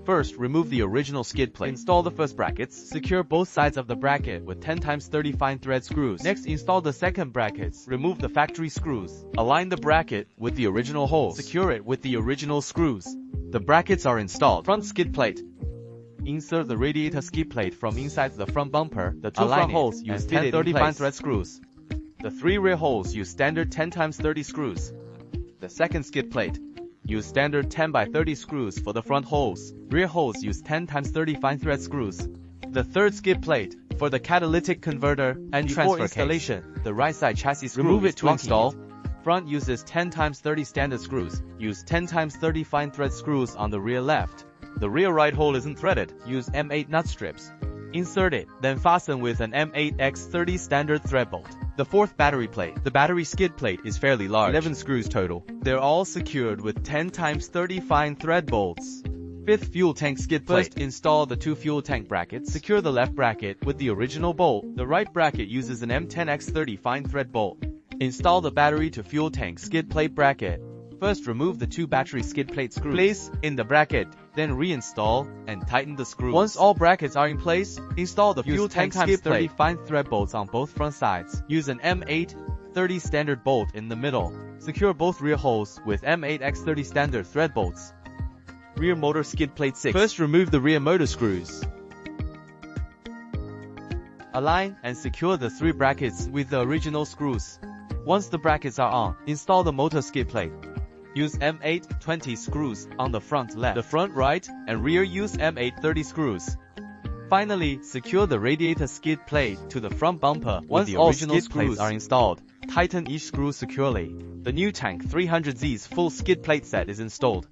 First, remove the original skid plate. Install the first brackets. Secure both sides of the bracket with 10x30 fine thread screws. Next, install the second brackets. Remove the factory screws. Align the bracket with the original holes. Secure it with the original screws. The brackets are installed. Front skid plate. Insert the radiator skid plate from inside the front bumper. The two front holes use 10x30 fine thread screws. The three rear holes use standard 10x30 screws. The second skid plate. Use standard 10x30 screws for the front holes. Rear holes use 10x30 fine thread screws. The third skid plate, for the catalytic converter and transfer installation, the right side chassis screw. Remove it to install. Front uses 10x30 standard screws. Use 10x30 fine thread screws on the rear left. The rear right hole isn't threaded. Use M8 nut strips. Insert it, then fasten with an M8X30 standard thread bolt. The fourth battery plate. The battery skid plate is fairly large, 11 screws total. They're all secured with 10x30 fine thread bolts. Fifth fuel tank skid plate. First, install the two fuel tank brackets. Secure the left bracket with the original bolt. The right bracket uses an M10X30 fine thread bolt. Install the battery to fuel tank skid plate bracket. First, remove the two battery skid plate screws. Place in the bracket, then reinstall and tighten the screws. Once all brackets are in place, install the fuel tank skid plate fine thread bolts on both front sides. Use an M830 standard bolt in the middle. Secure both rear holes with M8X30 standard thread bolts. Rear motor skid plate 6. First, remove the rear motor screws. Align and secure the three brackets with the original screws. Once the brackets are on, install the motor skid plate. Use M820 screws on the front left. The front right and rear use M830 screws. Finally, secure the radiator skid plate to the front bumper. Once the original screws are installed, tighten each screw securely. The new tank Hi4-Z's full skid plate set is installed.